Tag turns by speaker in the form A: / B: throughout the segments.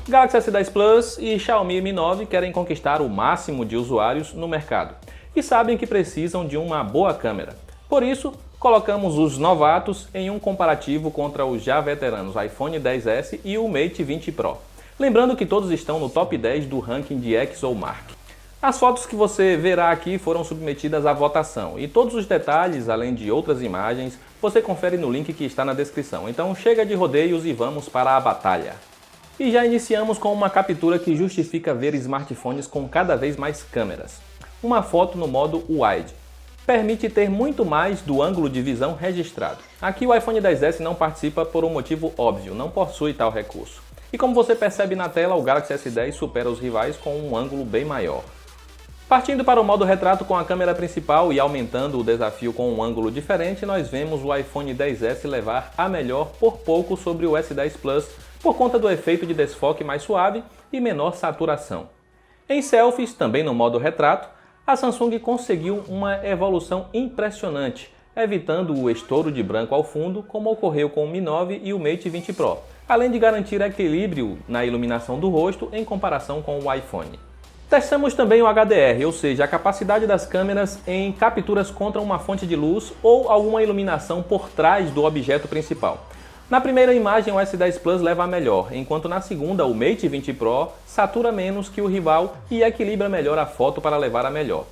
A: Galaxy S10 Plus e Xiaomi Mi 9 querem conquistar o máximo de usuários no mercado e sabem que precisam de uma boa câmera. Por isso, colocamos os novatos em um comparativo contra os já veteranos iPhone XS e o Mate 20 Pro. Lembrando que todos estão no top 10 do ranking de ExoMark. As fotos que você verá aqui foram submetidas à votação e todos os detalhes, além de outras imagens, você confere no link que está na descrição. Então chega de rodeios e vamos para a batalha. E já iniciamos com uma captura que justifica ver smartphones com cada vez mais câmeras. Uma foto no modo Wide. Permite ter muito mais do ângulo de visão registrado. Aqui o iPhone XS não participa por um motivo óbvio, não possui tal recurso. E como você percebe na tela, o Galaxy S10 supera os rivais com um ângulo bem maior. Partindo para o modo retrato com a câmera principal e aumentando o desafio com um ângulo diferente, nós vemos o iPhone XS levar a melhor por pouco sobre o S10 Plus, por conta do efeito de desfoque mais suave e menor saturação. Em selfies, também no modo retrato, a Samsung conseguiu uma evolução impressionante, evitando o estouro de branco ao fundo, como ocorreu com o Mi 9 e o Mate 20 Pro, além de garantir equilíbrio na iluminação do rosto em comparação com o iPhone. Testamos também o HDR, ou seja, a capacidade das câmeras em capturas contra uma fonte de luz ou alguma iluminação por trás do objeto principal. Na primeira imagem, o S10 Plus leva a melhor, enquanto na segunda, o Mate 20 Pro satura menos que o rival e equilibra melhor a foto para levar a melhor.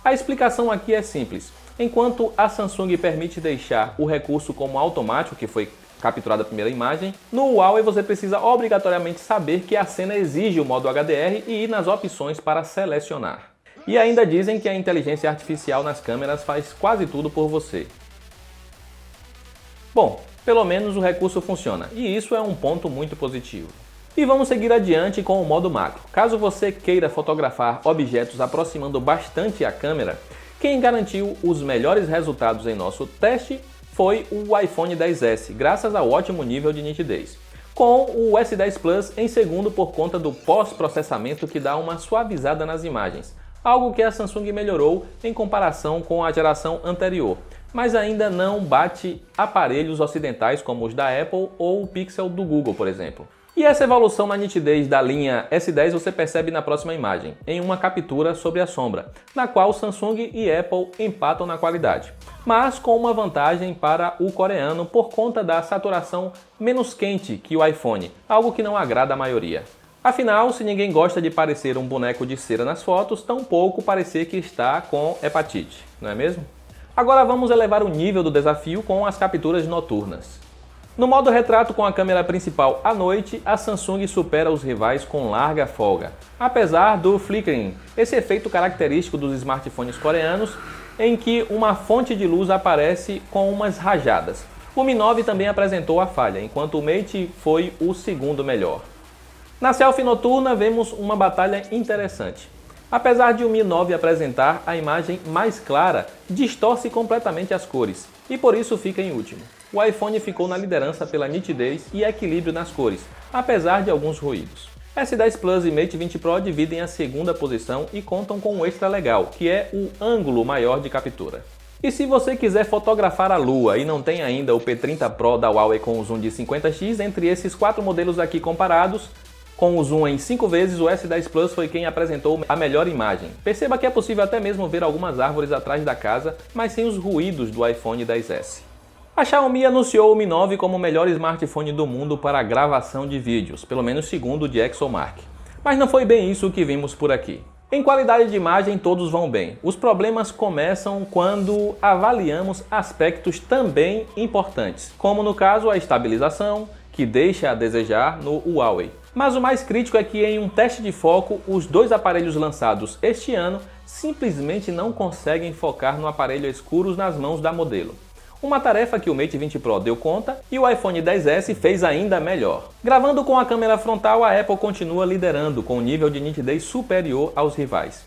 A: A explicação aqui é simples. Enquanto a Samsung permite deixar o recurso como automático, que foi capturada a primeira imagem, no Huawei você precisa obrigatoriamente saber que a cena exige o modo HDR e ir nas opções para selecionar. E ainda dizem que a inteligência artificial nas câmeras faz quase tudo por você. Bom, pelo menos o recurso funciona, e isso é um ponto muito positivo. E vamos seguir adiante com o modo macro. Caso você queira fotografar objetos aproximando bastante a câmera, quem garantiu os melhores resultados em nosso teste foi o iPhone XS, graças ao ótimo nível de nitidez. Com o S10 Plus em segundo por conta do pós-processamento que dá uma suavizada nas imagens, algo que a Samsung melhorou em comparação com a geração anterior, mas ainda não bate aparelhos ocidentais como os da Apple ou o Pixel do Google, por exemplo. E essa evolução na nitidez da linha S10 você percebe na próxima imagem, em uma captura sobre a sombra, na qual Samsung e Apple empatam na qualidade, mas com uma vantagem para o coreano por conta da saturação menos quente que o iPhone, algo que não agrada a maioria. Afinal, se ninguém gosta de parecer um boneco de cera nas fotos, tampouco parecer que está com hepatite, não é mesmo? Agora vamos elevar o nível do desafio com as capturas noturnas. No modo retrato com a câmera principal à noite, a Samsung supera os rivais com larga folga, apesar do flickering, esse efeito característico dos smartphones coreanos em que uma fonte de luz aparece com umas rajadas. O Mi 9 também apresentou a falha, enquanto o Mate foi o segundo melhor. Na selfie noturna vemos uma batalha interessante. Apesar de o Mi 9 apresentar a imagem mais clara, distorce completamente as cores e por isso fica em último. O iPhone ficou na liderança pela nitidez e equilíbrio nas cores, apesar de alguns ruídos. S10 Plus e Mate 20 Pro dividem a segunda posição e contam com um extra legal, que é o ângulo maior de captura. E se você quiser fotografar a lua e não tem ainda o P30 Pro da Huawei com o zoom de 50x, entre esses 4 modelos aqui comparados, com o zoom em 5 vezes, o S10 Plus foi quem apresentou a melhor imagem. Perceba que é possível até mesmo ver algumas árvores atrás da casa, mas sem os ruídos do iPhone XS. A Xiaomi anunciou o Mi 9 como o melhor smartphone do mundo para gravação de vídeos, pelo menos segundo o de ExoMark. Mas não foi bem isso que vimos por aqui. Em qualidade de imagem todos vão bem. Os problemas começam quando avaliamos aspectos também importantes, como no caso a estabilização, que deixa a desejar no Huawei. Mas o mais crítico é que em um teste de foco, os dois aparelhos lançados este ano simplesmente não conseguem focar no aparelho escuros nas mãos da modelo. Uma tarefa que o Mate 20 Pro deu conta e o iPhone XS fez ainda melhor. Gravando com a câmera frontal, a Apple continua liderando com um nível de nitidez superior aos rivais.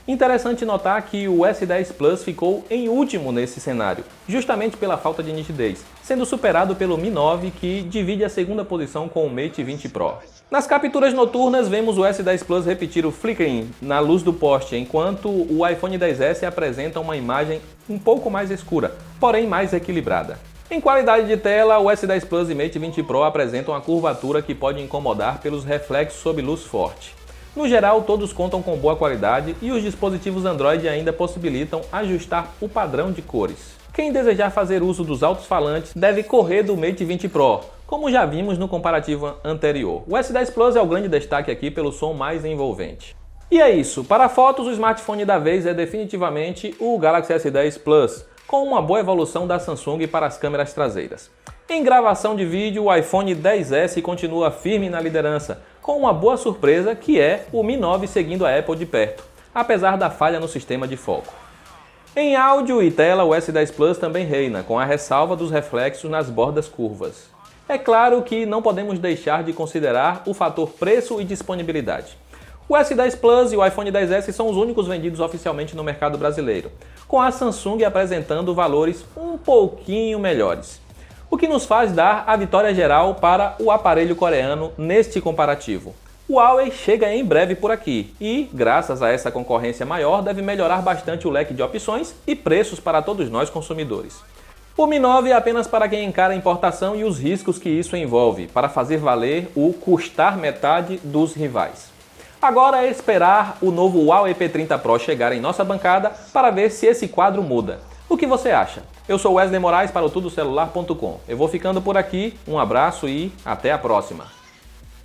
A: Interessante notar que o S10 Plus ficou em último nesse cenário, justamente pela falta de nitidez, sendo superado pelo Mi 9, que divide a segunda posição com o Mate 20 Pro. Nas capturas noturnas, vemos o S10 Plus repetir o flickering na luz do poste, enquanto o iPhone XS apresenta uma imagem um pouco mais escura, porém mais equilibrada. Em qualidade de tela, o S10 Plus e Mate 20 Pro apresentam uma curvatura que pode incomodar pelos reflexos sob luz forte. No geral, todos contam com boa qualidade e os dispositivos Android ainda possibilitam ajustar o padrão de cores. Quem desejar fazer uso dos alto-falantes deve correr do Mate 20 Pro, como já vimos no comparativo anterior. O S10 Plus é o grande destaque aqui pelo som mais envolvente. E é isso, para fotos o smartphone da vez é definitivamente o Galaxy S10 Plus, com uma boa evolução da Samsung para as câmeras traseiras. Em gravação de vídeo, o iPhone XS continua firme na liderança, com uma boa surpresa que é o Mi 9 seguindo a Apple de perto, apesar da falha no sistema de foco. Em áudio e tela, o S10 Plus também reina, com a ressalva dos reflexos nas bordas curvas. É claro que não podemos deixar de considerar o fator preço e disponibilidade. O S10 Plus e o iPhone XS são os únicos vendidos oficialmente no mercado brasileiro, com a Samsung apresentando valores um pouquinho melhores, o que nos faz dar a vitória geral para o aparelho coreano neste comparativo. O Huawei chega em breve por aqui e, graças a essa concorrência maior, deve melhorar bastante o leque de opções e preços para todos nós consumidores. O Mi 9 é apenas para quem encara a importação e os riscos que isso envolve, para fazer valer o custar metade dos rivais. Agora é esperar o novo Huawei P30 Pro chegar em nossa bancada para ver se esse quadro muda. O que você acha? Eu sou Wesley Moraes para o tudocelular.com. Eu vou ficando por aqui, um abraço e até a próxima!